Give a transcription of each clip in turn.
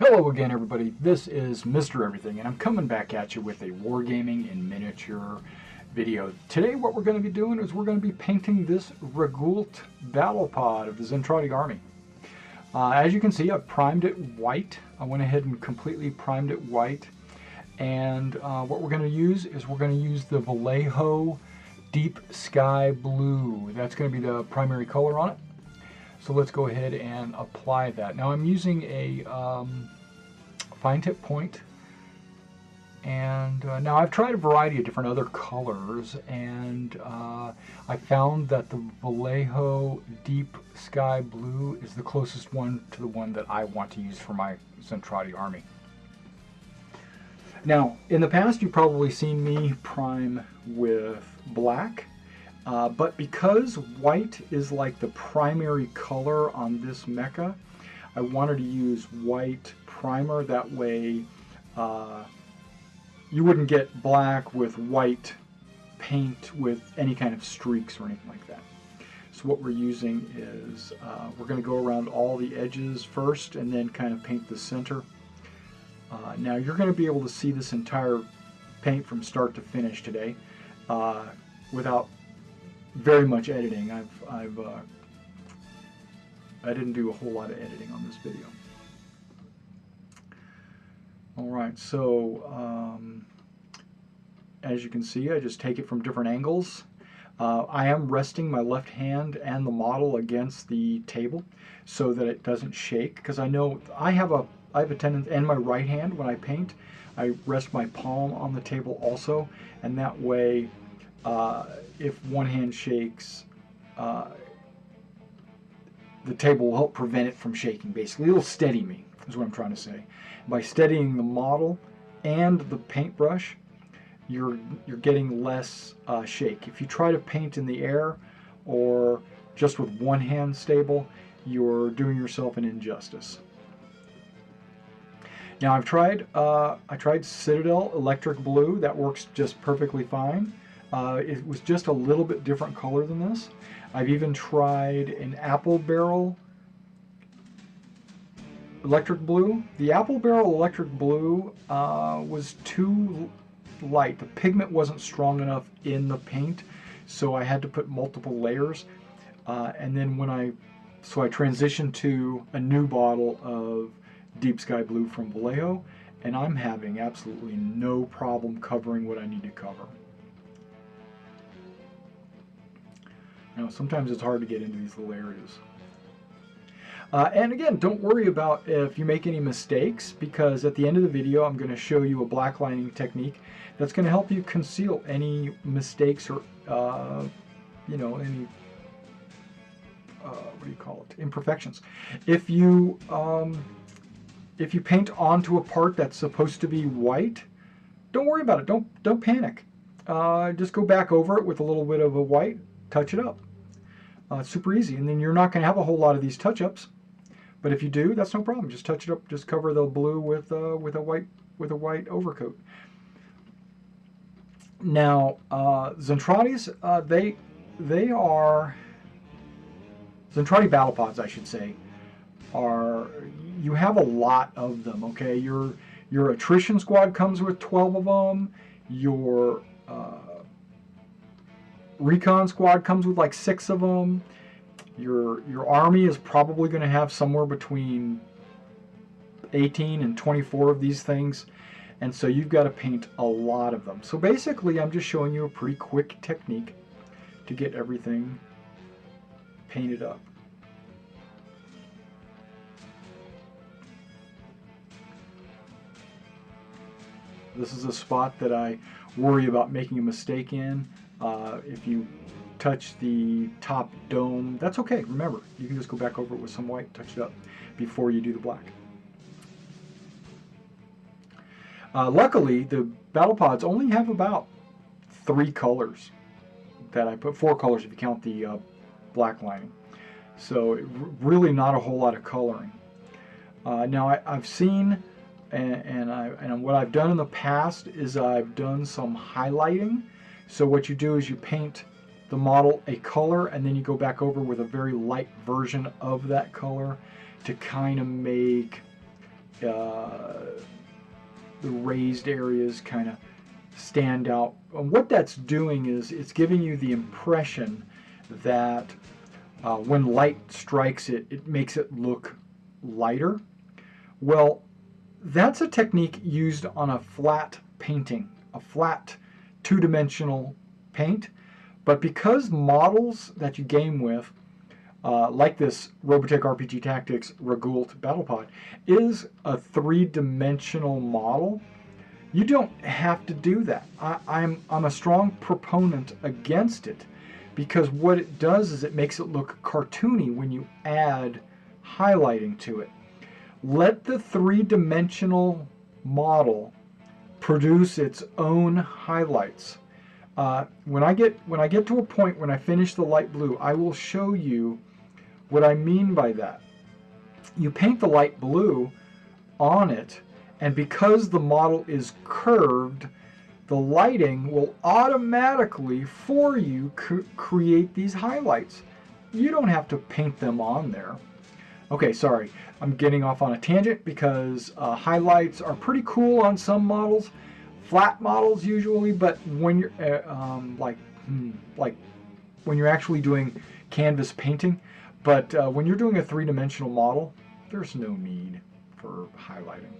Hello again, everybody. This is Mr. Everything, and I'm coming back at you with a Wargaming in miniature video. Today what we're going to be doing is we're going to be painting this Regult battle pod of the Zentradi army. As you can see, I've primed it white. I went ahead and completely primed it white. And what we're going to use is we're going to use the Vallejo Deep Sky Blue. That's going to be the primary color on it. So let's go ahead and apply that. Now I'm using a fine tip point, and now I've tried a variety of different other colors, and I found that the Vallejo Deep Sky Blue is the closest one to the one that I want to use for my Zentradi army. Now, in the past you've probably seen me prime with black. But because white is like the primary color on this mecha, I wanted to use white primer. That way you wouldn't get black with white paint with any kind of streaks or anything like that. So what we're using is we're going to go around all the edges first and then kind of paint the center. Now you're going to be able to see this entire paint from start to finish today without very much editing. I didn't do a whole lot of editing on this video. Alright, so as you can see, I just take it from different angles. I am resting my left hand and the model against the table so that it doesn't shake, because I know I have a tendency, and my right hand when I paint, I rest my palm on the table also, and that way if one hand shakes, the table will help prevent it from shaking. Basically, it'll steady me, is what I'm trying to say. By steadying the model and the paintbrush, you're getting less shake. If you try to paint in the air or just with one hand stable, you're doing yourself an injustice. Now I tried Citadel Electric Blue. That works just perfectly fine. It was just a little bit different color than this. I've even tried an Apple Barrel Electric Blue. The Apple Barrel Electric Blue was too light. The pigment wasn't strong enough in the paint, so I had to put multiple layers. And then I transitioned to a new bottle of Deep Sky Blue from Vallejo, and I'm having absolutely no problem covering what I need to cover. Now, sometimes it's hard to get into these little areas. And again, don't worry about if you make any mistakes, because at the end of the video I'm going to show you a black lining technique that's going to help you conceal any mistakes or any what do you call it, imperfections. If you paint onto a part that's supposed to be white, don't worry about it. Don't panic. Just go back over it with a little bit of a white, touch it up. It's super easy, and then you're not going to have a whole lot of these touch-ups. But if you do, that's no problem. Just touch it up. Just cover the blue with a white overcoat. Now, Zentradis, they are Zentradi battle pods, I should say. You have a lot of them. Okay, your attrition squad comes with 12 of them. Your recon squad comes with like 6 of them. Your army is probably going to have somewhere between 18 and 24 of these things, and so you've got to paint a lot of them. So basically I'm just showing you a pretty quick technique to get everything painted up. This is a spot that I worry about making a mistake in. If you touch the top dome, that's okay. Remember, you can just go back over it with some white, touch it up before you do the black. Luckily, the battle pods only have about 3 colors that I put, 4 colors if you count the black lining. So really not a whole lot of coloring. Now I've seen, and what I've done in the past is I've done some highlighting. So what you do is you paint the model a color, and then you go back over with a very light version of that color to kind of make the raised areas kind of stand out. And what that's doing is it's giving you the impression that when light strikes it, it makes it look lighter. Well, that's a technique used on a flat painting, a flat two-dimensional paint. But because models that you game with, like this Robotech RPG Tactics Regult Battle Pod, is a three-dimensional model, you don't have to do that. I'm a strong proponent against it, because what it does is it makes it look cartoony when you add highlighting to it. Let the three-dimensional model produce its own highlights. When I get to a point when I finish the light blue, I will show you what I mean by that. You paint the light blue on it, and because the model is curved, the lighting will automatically, for you, create these highlights. You don't have to paint them on there. Okay, sorry, I'm getting off on a tangent because highlights are pretty cool on some models, flat models usually, but when you're like when you're actually doing canvas painting, but when you're doing a three-dimensional model, there's no need for highlighting.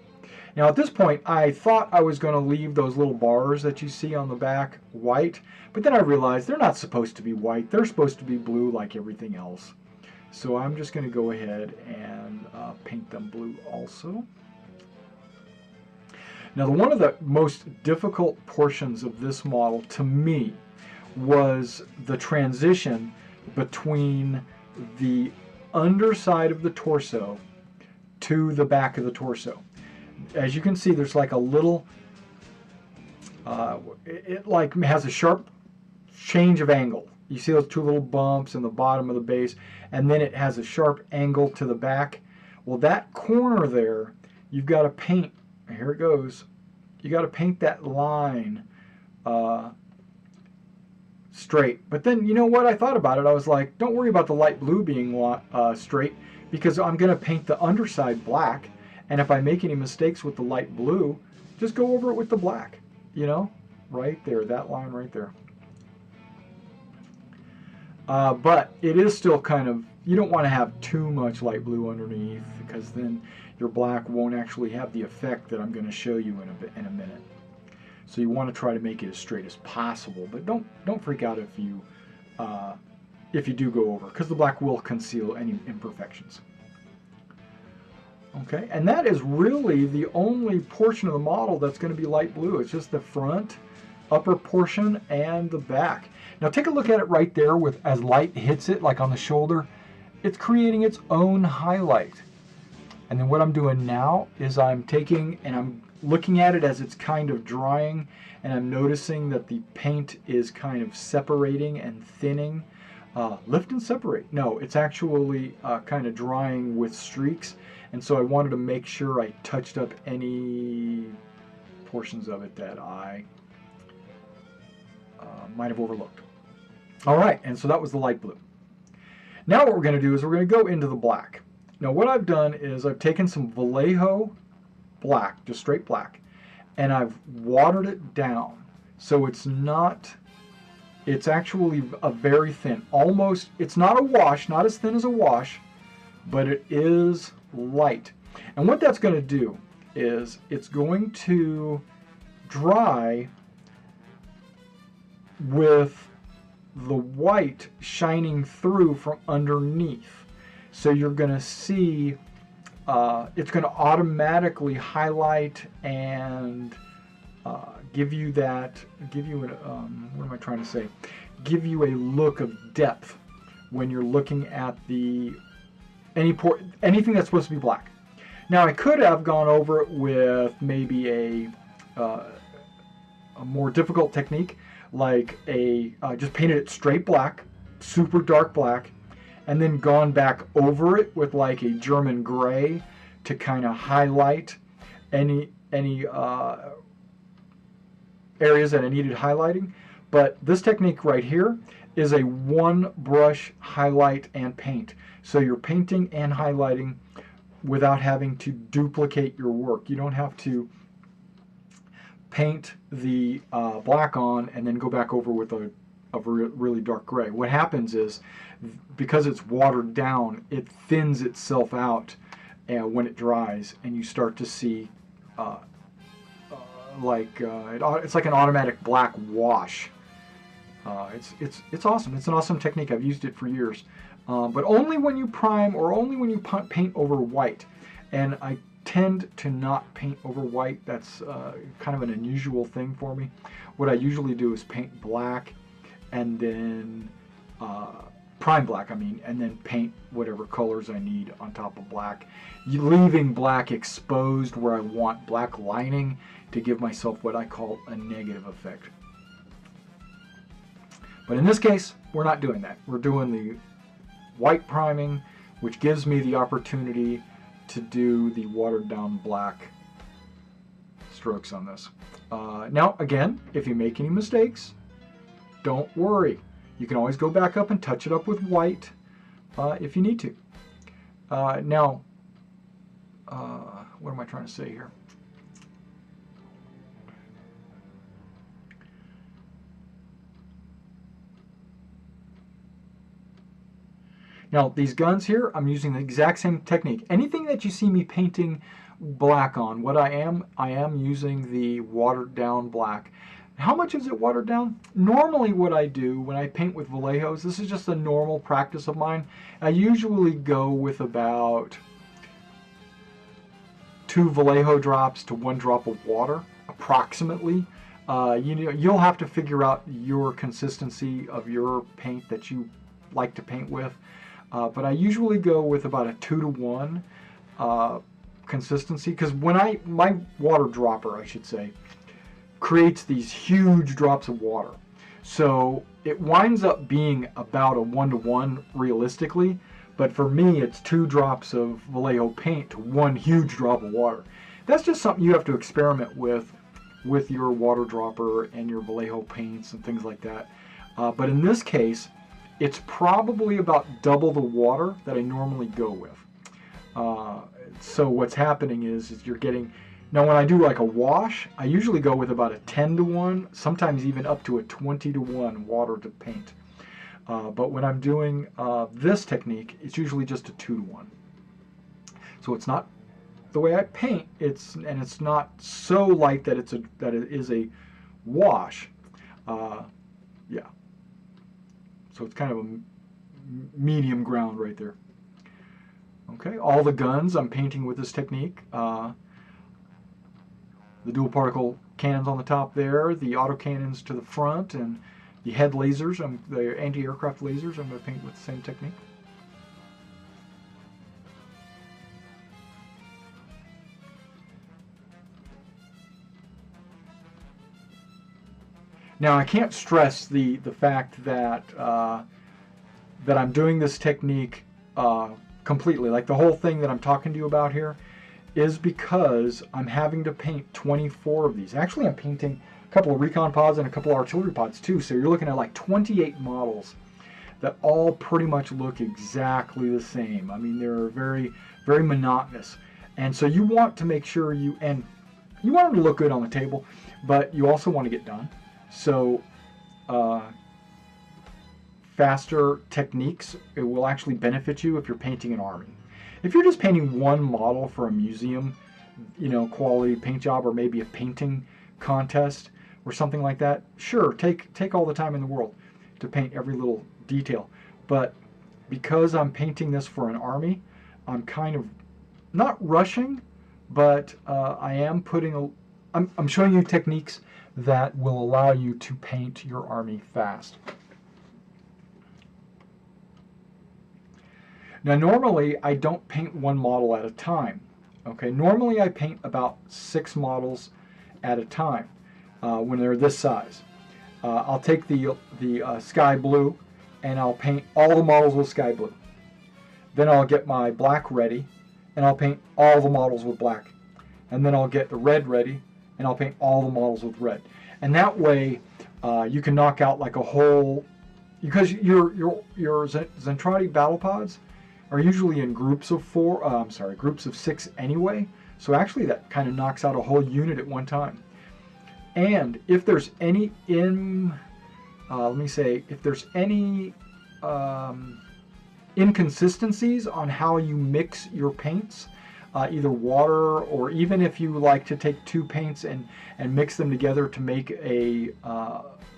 Now at this point, I thought I was going to leave those little bars that you see on the back white, but then I realized they're not supposed to be white. They're supposed to be blue like everything else. So I'm just going to go ahead and paint them blue also. Now, one of the most difficult portions of this model to me was the transition between the underside of the torso to the back of the torso. As you can see, there's like a little, it like has a sharp change of angle. You see those two little bumps in the bottom of the base, and then it has a sharp angle to the back. Well, that corner there, you've got to paint. Here it goes. You got to paint that line straight. But then, you know what? I thought about it. I was like, don't worry about the light blue being straight, because I'm going to paint the underside black. And if I make any mistakes with the light blue, just go over it with the black. You know, right there, that line right there. But it is still kind of, you don't want to have too much light blue underneath, because then your black won't actually have the effect that I'm going to show you in a minute. So you want to try to make it as straight as possible, but don't freak out if you do go over, because the black will conceal any imperfections. Okay, and that is really the only portion of the model that's going to be light blue. It's just the front, upper portion, and the back. Now take a look at it right there as light hits it, like on the shoulder. It's creating its own highlight. And then what I'm doing now is I'm taking and I'm looking at it as it's kind of drying, and I'm noticing that the paint is kind of separating and thinning. Lift and separate. No, it's actually kind of drying with streaks. And so I wanted to make sure I touched up any portions of it that I might have overlooked. All right, and so that was the light blue. Now what we're going to do is we're going to go into the black. Now what I've done is I've taken some Vallejo black, just straight black, and I've watered it down. So it's actually a very thin, almost, it's not a wash, not as thin as a wash, but it is light. And what that's going to do is it's going to dry with the white shining through from underneath. So you're going to see it's going to automatically highlight and give you a look of depth when you're looking at anything that's supposed to be black. Now I could have gone over it with maybe a more difficult technique, like just painted it straight black, super dark black, and then gone back over it with like a German gray to kind of highlight any areas that I needed highlighting. But this technique right here is a one brush highlight and paint. So you're painting and highlighting without having to duplicate your work. You don't have to paint the black on and then go back over with a really dark gray. What happens is, because it's watered down, it thins itself out when it dries, and you start to see it's like an automatic black wash. It's awesome. It's an awesome technique. I've used it for years, but only when you prime or only when you paint over white. And I tend to not paint over white. That's kind of an unusual thing for me. What I usually do is paint black, and then prime black, and then paint whatever colors I need on top of black, leaving black exposed where I want black lining to give myself what I call a negative effect. But in this case, we're not doing that. We're doing the white priming, which gives me the opportunity to do the watered down black strokes on this. Now, again, if you make any mistakes, don't worry. You can always go back up and touch it up with white if you need to. Now, what am I trying to say here? Now, these guns here, I'm using the exact same technique. Anything that you see me painting black on, what I am using the watered down black. How much is it watered down? Normally what I do when I paint with Vallejos, this is just a normal practice of mine, I usually go with about 2 Vallejo drops to 1 drop of water, approximately. You'll have to figure out your consistency of your paint that you like to paint with. But I usually go with about a 2 to 1 consistency, because when my water dropper, I should say, creates these huge drops of water. So it winds up being about a 1 to 1 realistically, but for me it's 2 drops of Vallejo paint to 1 huge drop of water. That's just something you have to experiment with your water dropper and your Vallejo paints and things like that. But in this case, it's probably about double the water that I normally go with. So what's happening is you're getting, now when I do like a wash, I usually go with about a 10 to 1, sometimes even up to a 20 to 1 water to paint. But when I'm doing this technique, it's usually just a 2 to 1. So it's not the way I paint, it's not so light that it is a wash. Yeah. So it's kind of a medium ground right there. Okay, all the guns I'm painting with this technique. The dual particle cannons on the top there, the auto cannons to the front, and the head lasers, the anti-aircraft lasers, I'm going to paint with the same technique. Now I can't stress the fact that that I'm doing this technique completely, like the whole thing that I'm talking to you about here, is because I'm having to paint 24 of these. Actually, I'm painting a couple of recon pods and a couple of artillery pods too, so you're looking at like 28 models that all pretty much look exactly the same. I mean, they're very, very monotonous, and so you want to make sure you want them to look good on the table, but you also want to get done. So faster techniques, it will actually benefit you if you're painting an army. If you're just painting one model for a museum, quality paint job, or maybe a painting contest or something like that, sure, take all the time in the world to paint every little detail. But because I'm painting this for an army, I'm kind of not rushing, but I am I'm showing you techniques that will allow you to paint your army fast. Now normally I don't paint one model at a time. Okay, normally I paint about 6 models at a time when they're this size. I'll take the sky blue and I'll paint all the models with sky blue. Then I'll get my black ready and I'll paint all the models with black. And then I'll get the red ready and I'll paint all the models with red. And that way you can knock out like a whole, because your Zentradi battle pods are usually in groups of groups of 6 anyway. So actually that kind of knocks out a whole unit at one time. And if there's any if there's any inconsistencies on how you mix your paints, either water, or even if you like to take 2 paints and mix them together to make a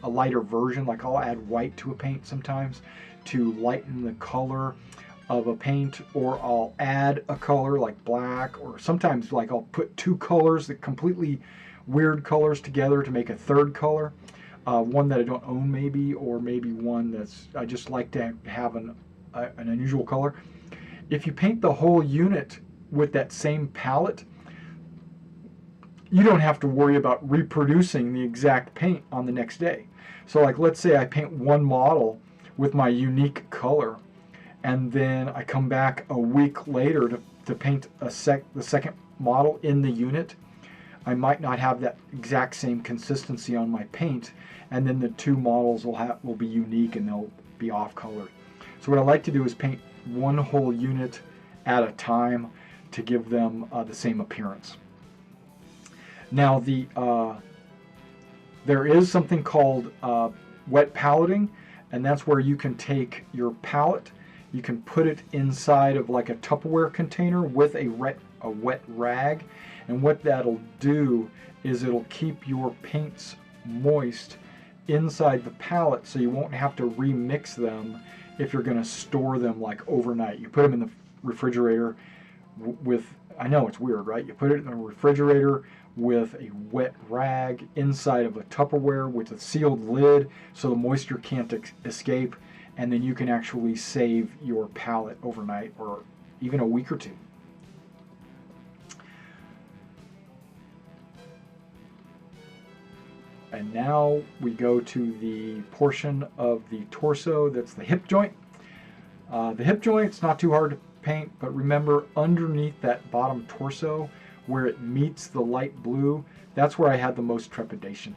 lighter version, like I'll add white to a paint sometimes to lighten the color of a paint, or I'll add a color like black, or sometimes like I'll put 2 colors, that completely weird colors together to make a third color, one that I don't own maybe, or maybe one that's I just like to have an unusual color. If you paint the whole unit with that same palette, you don't have to worry about reproducing the exact paint on the next day. So like, let's say I paint one model with my unique color, and then I come back a week later to paint the second model in the unit. I might not have that exact same consistency on my paint, and then the 2 models will be unique and they'll be off colored. So what I like to do is paint one whole unit at a time to give them the same appearance. Now there is something called wet paletting, and that's where you can take your palette, you can put it inside of like a Tupperware container with a wet rag, and what that'll do is it'll keep your paints moist inside the palette, so you won't have to remix them if you're going to store them like overnight. You put them in the refrigerator with, I know it's weird, right? You put it in the refrigerator with a wet rag inside of a Tupperware with a sealed lid so the moisture can't escape, and then you can actually save your palette overnight or even a week or 2. And now we go to the portion of the torso that's the hip joint. The hip joint's not too hard to paint, but remember, underneath that bottom torso where it meets the light blue, that's where I had the most trepidation.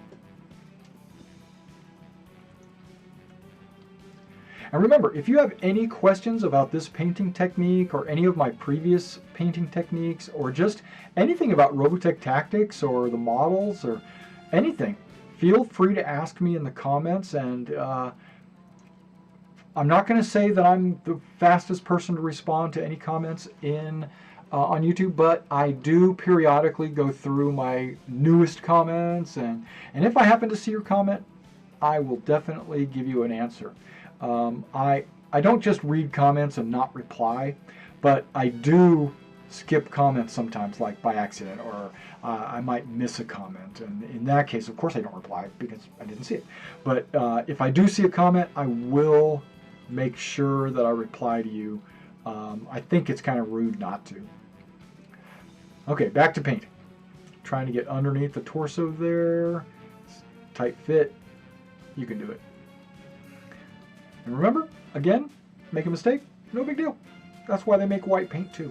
And remember, if you have any questions about this painting technique or any of my previous painting techniques, or just anything about Robotech tactics or the models or anything, feel free to ask me in the comments. And I'm not going to say that I'm the fastest person to respond to any comments on YouTube, but I do periodically go through my newest comments, and if I happen to see your comment, I will definitely give you an answer. I don't just read comments and not reply, but I do skip comments sometimes, like by accident, or I might miss a comment, and in that case, of course, I don't reply because I didn't see it. But if I do see a comment, I will make sure that I reply to you. I think it's kind of rude not to. Okay, back to painting. Trying to get underneath the torso there. Tight fit. You can do it. And remember, again, make a mistake, no big deal. That's why they make white paint too.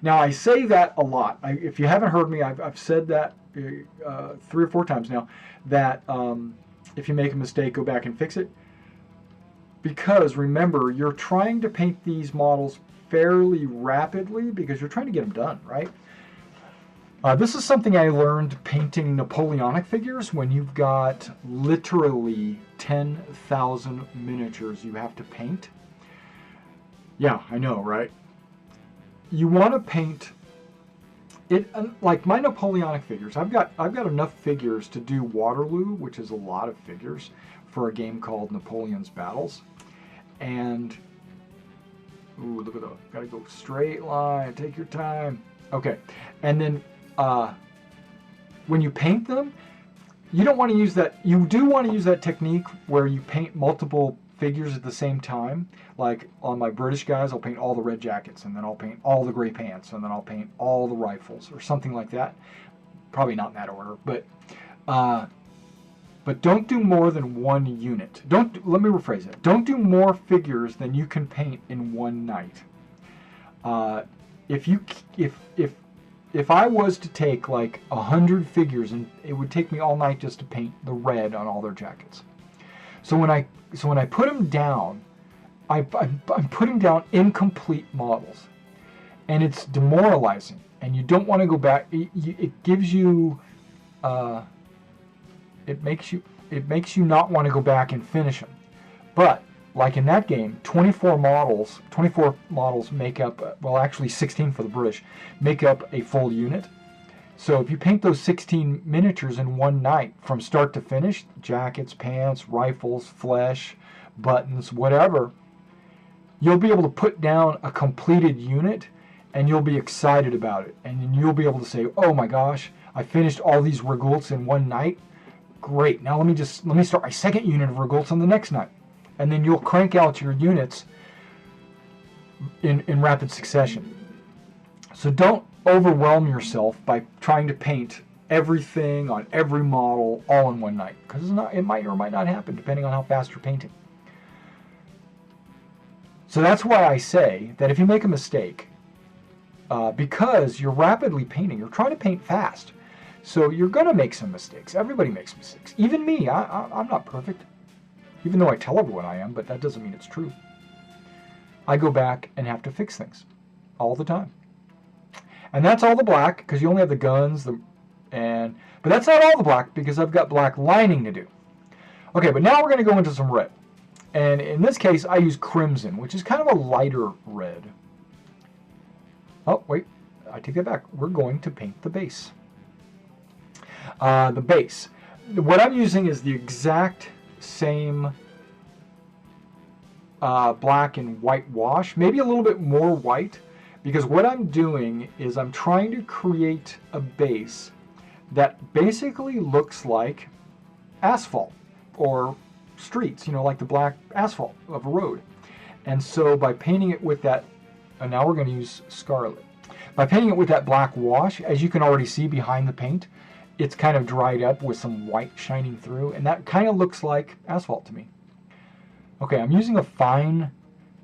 Now, I say that a lot. If you haven't heard me, I've said that 3 or 4 times now, that if you make a mistake, go back and fix it. Because remember, you're trying to paint these models fairly rapidly because you're trying to get them done, right? This is something I learned painting Napoleonic figures, when you've got literally 10,000 miniatures you have to paint. Yeah, I know, right? You want to paint it like my Napoleonic figures. I've got enough figures to do Waterloo, which is a lot of figures, for a game called Napoleon's Battles. And ooh, look at that. Gotta go straight line. Take your time. Okay. And then when you paint them, you don't want to use that. You do want to use that technique where you paint multiple figures at the same time. Like on my British guys, I'll paint all the red jackets, and then I'll paint all the gray pants, and then I'll paint all the rifles, or something like that. Probably not in that order, but don't do more than 1 unit. Let me rephrase it. Don't do more figures than you can paint in one night. If I was to take like 100 figures, and it would take me all night just to paint the red on all their jackets. So when I put them down, I'm putting down incomplete models, and it's demoralizing, and you don't want to go back. It gives you, it makes you not want to go back and finish them. But like in that game, 24 models make up, well, actually 16 for the British, make up a full unit. So if you paint those 16 miniatures in one night from start to finish, jackets, pants, rifles, flesh, buttons, whatever, you'll be able to put down a completed unit, and you'll be excited about it. And then you'll be able to say, oh my gosh, I finished all these Regults in one night. Great, now let me start my second unit of Regults on the next night. And then you'll crank out your units in rapid succession. So don't overwhelm yourself by trying to paint everything on every model all in one night, because it might or might not happen depending on how fast you're painting. So that's why I say that if you make a mistake, because you're rapidly painting, you're trying to paint fast, so you're going to make some mistakes. Everybody makes mistakes. Even me, I'm not perfect, even though I tell everyone I am, but that doesn't mean it's true. I go back and have to fix things all the time. And that's all the black, because you only have the guns, but that's not all the black, because I've got black lining to do. Okay, but now we're going to go into some red. And in this case, I use crimson, which is kind of a lighter red. Oh, wait, I take that back. We're going to paint the base. The base. What I'm using is the exact same black and white wash, maybe a little bit more white, because what I'm doing is I'm trying to create a base that basically looks like asphalt or streets, like the black asphalt of a road. And so by painting it with that, and now we're going to use scarlet. By painting it with that black wash, as you can already see behind the paint, it's kind of dried up with some white shining through, and that kind of looks like asphalt to me. Okay, I'm using a fine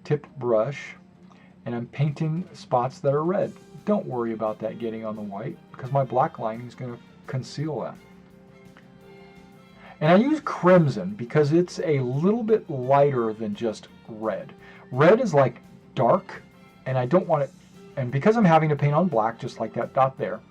tipped brush, and I'm painting spots that are red. Don't worry about that getting on the white, because my black lining is going to conceal that. And I use crimson because it's a little bit lighter than just red. Red is like dark, and I don't want it, and because I'm having to paint on black, just like that dot there,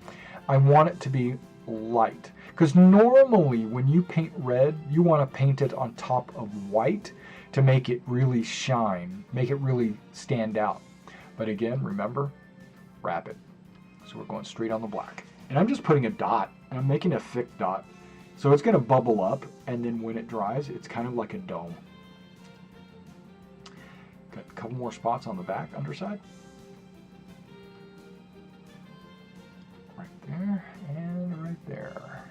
I want it to be light. Because normally when you paint red, you want to paint it on top of white to make it really shine, make it really stand out. But again, remember, wrap it. So we're going straight on the black. And I'm just putting a dot, and I'm making a thick dot. So it's going to bubble up, and then when it dries, it's kind of like a dome. Got a couple more spots on the back, underside. Right there, and right there.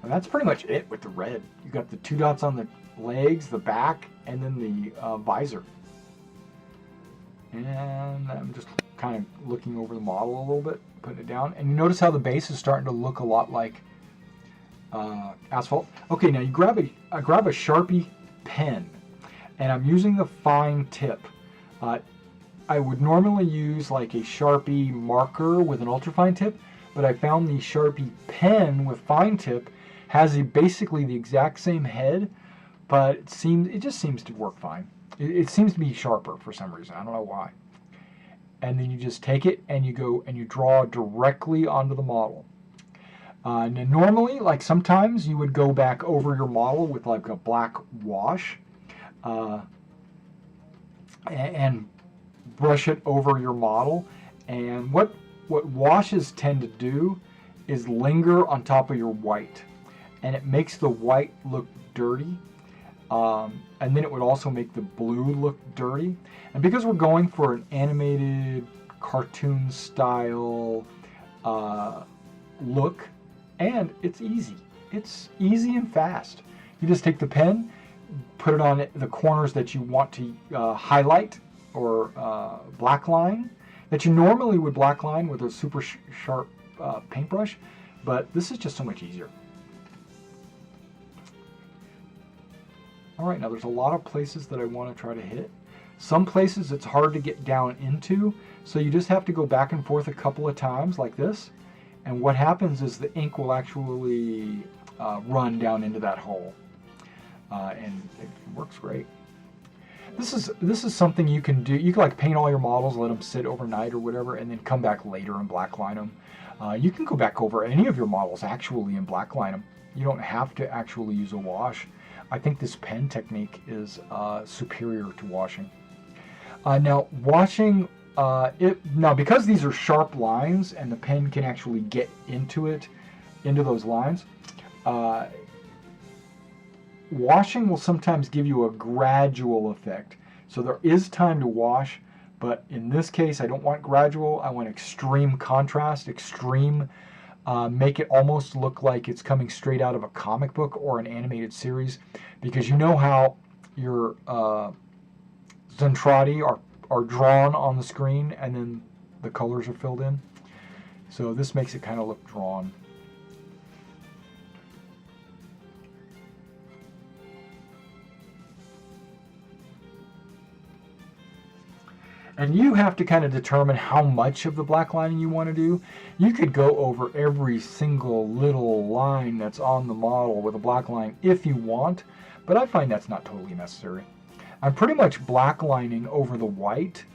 And that's pretty much it with the red. You got the two dots on the legs, the back, and then the visor. And I'm just kind of looking over the model a little bit, putting it down. And you notice how the base is starting to look a lot like asphalt. Okay, now I grab a Sharpie pen, and I'm using the fine tip. I would normally use like a Sharpie marker with an ultrafine tip, but I found the Sharpie pen with fine tip has basically the exact same head, but it just seems to work fine. It seems to be sharper for some reason. I don't know why. And then you just take it and you go and you draw directly onto the model. And normally, like sometimes you would go back over your model with like a black wash and brush it over your model. And what washes tend to do is linger on top of your white, and it makes the white look dirty. And then it would also make the blue look dirty. And because we're going for an animated cartoon style look, and it's easy. It's easy and fast. You just take the pen, put it on the corners that you want to highlight or black line, that you normally would black line with a super sharp paintbrush, but this is just so much easier. Alright, now there's a lot of places that I want to try to hit. Some places it's hard to get down into, so you just have to go back and forth a couple of times like this, and what happens is the ink will actually run down into that hole. and it works great. This is something you can do. You can like paint all your models, let them sit overnight or whatever, and then come back later and blackline them. You can go back over any of your models actually and blackline them. You don't have to actually use a wash. I think this pen technique is superior to washing. Now washing, now because these are sharp lines and the pen can actually get into those lines, washing will sometimes give you a gradual effect. So there is time to wash, but in this case I don't want gradual. I want extreme contrast, extreme, make it almost look like it's coming straight out of a comic book or an animated series, because you know how your Zentradi are drawn on the screen and then the colors are filled in. So this makes it kind of look drawn. And you have to kind of determine how much of the black lining you want to do. You could go over every single little line that's on the model with a black line if you want, but I find that's not totally necessary. I'm pretty much black lining over the white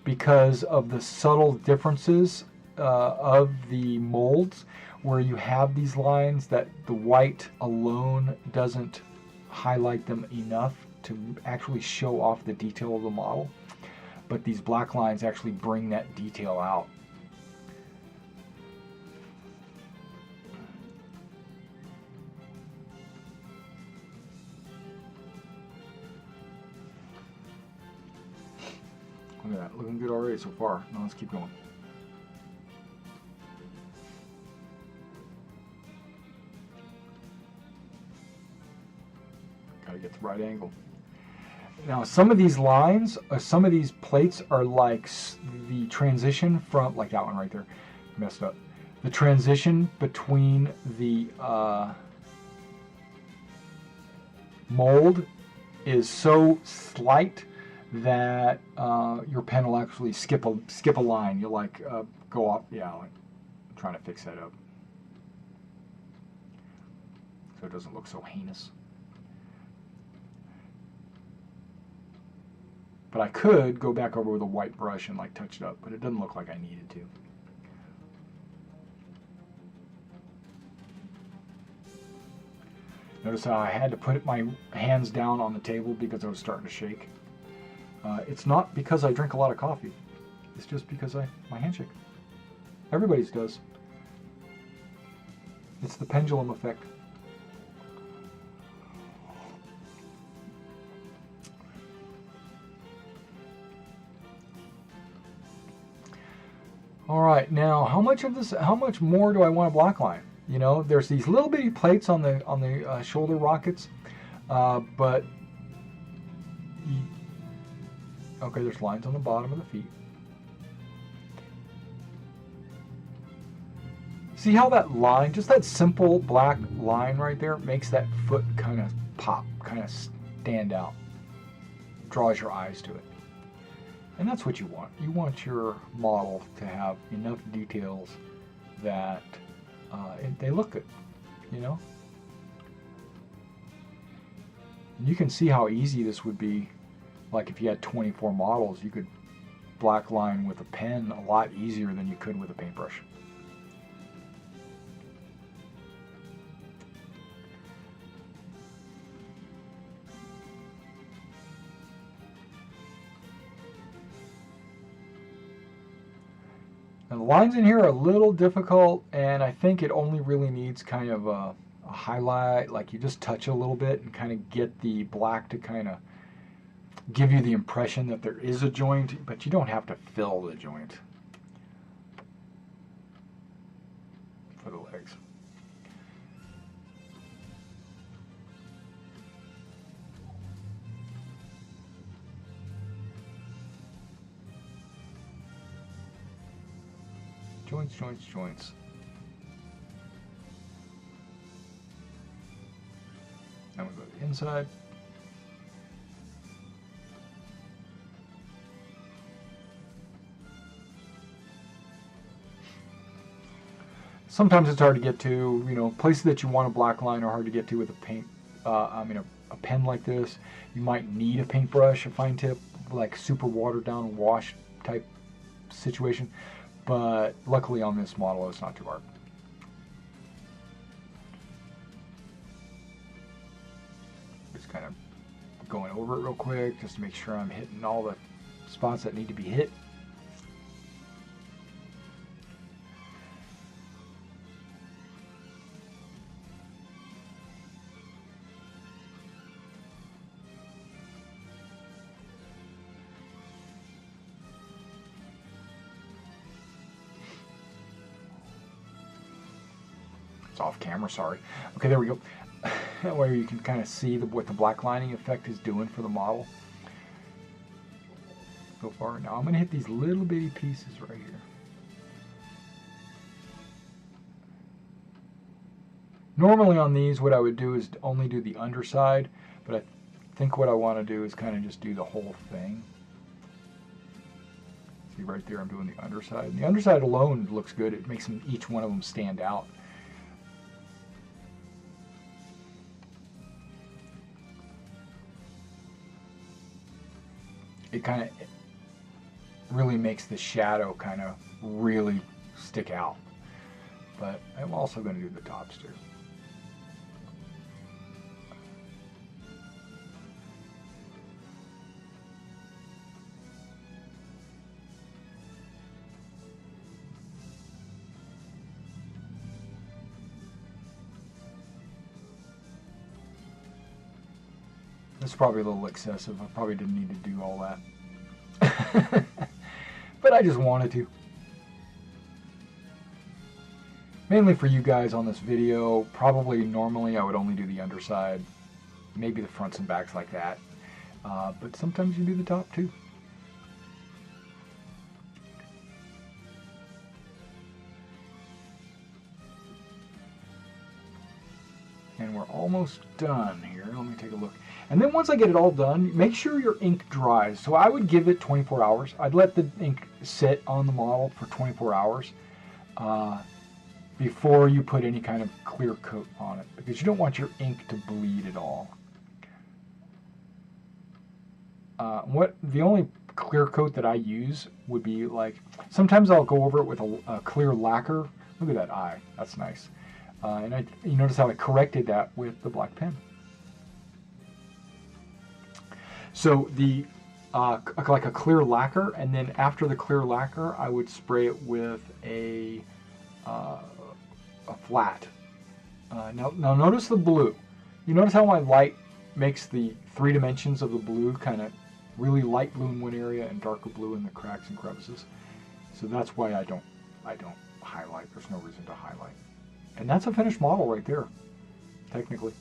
because of the subtle differences of the molds, where you have these lines that the white alone doesn't highlight them enough to actually show off the detail of the model. But these black lines actually bring that detail out. Look at that, looking good already so far. Now let's keep going. Gotta get the right angle. Now some of these lines, some of these plates are like the transition from, like that one right there, messed up. The transition between the mold is so slight that your pen will actually skip a line. You'll like go off. Yeah, like I'm trying to fix that up so it doesn't look so heinous. But I could go back over with a white brush and like touch it up, but it doesn't look like I needed to. Notice how I had to put my hands down on the table because I was starting to shake. It's not because I drink a lot of coffee. It's just because my hands shake. Everybody's does. It's the pendulum effect. All right, now how much more do I want a black line? You know, there's these little bitty plates on the shoulder rockets, but okay, there's lines on the bottom of the feet. See how that line, just that simple black line right there, makes that foot kind of pop, kind of stand out, draws your eyes to it. And that's what you want. You want your model to have enough details that they look good, you know? And you can see how easy this would be. Like if you had 24 models, you could black line with a pen a lot easier than you could with a paintbrush. And the lines in here are a little difficult, and I think it only really needs kind of a highlight, like you just touch a little bit and kind of get the black to kind of give you the impression that there is a joint, but you don't have to fill the joint for the legs. Joints, joints, joints. Now we go to the inside. Sometimes it's hard to get to, you know, places that you want a black line are hard to get to with a a pen like this. You might need a paintbrush, a fine tip, like super watered down wash type situation. But luckily on this model, it's not too hard. Just kind of going over it real quick just to make sure I'm hitting all the spots that need to be hit. It's off camera, sorry. Okay, there we go. That way you can kind of see what the black lining effect is doing for the model so far. Now I'm going to hit these little bitty pieces right here. Normally on these, what I would do is only do the underside, but I think what I want to do is kind of just do the whole thing. See right there, I'm doing the underside. And the underside alone looks good. It makes each one of them stand out. It kind of really makes the shadow kind of really stick out. But I'm also going to do the tops too. That's probably a little excessive. I probably didn't need to do all that. But I just wanted to. Mainly for you guys on this video. Probably normally I would only do the underside. Maybe the fronts and backs like that. But sometimes you do the top too. And we're almost done here. Let me take a look. And then once I get it all done, make sure your ink dries. So I would give it 24 hours. I'd let the ink sit on the model for 24 hours before you put any kind of clear coat on it, because you don't want your ink to bleed at all. The only clear coat that I use would be like, sometimes I'll go over it with a clear lacquer. Look at that eye. That's nice. And you notice how I corrected that with the black pen. So the like a clear lacquer, and then after the clear lacquer, I would spray it with a flat. Now notice the blue. You notice how my light makes the 3 dimensions of the blue kind of really light blue in one area and darker blue in the cracks and crevices. So that's why I don't highlight. There's no reason to highlight. And that's a finished model right there, technically.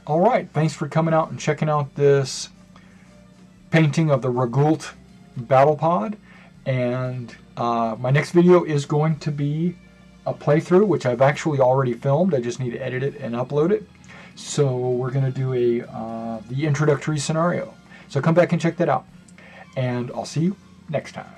All right, thanks for coming out and checking out this painting of the Regult Battle Pod. And my next video is going to be a playthrough, which I've actually already filmed. I just need to edit it and upload it. So we're going to do the introductory scenario. So come back and check that out. And I'll see you next time.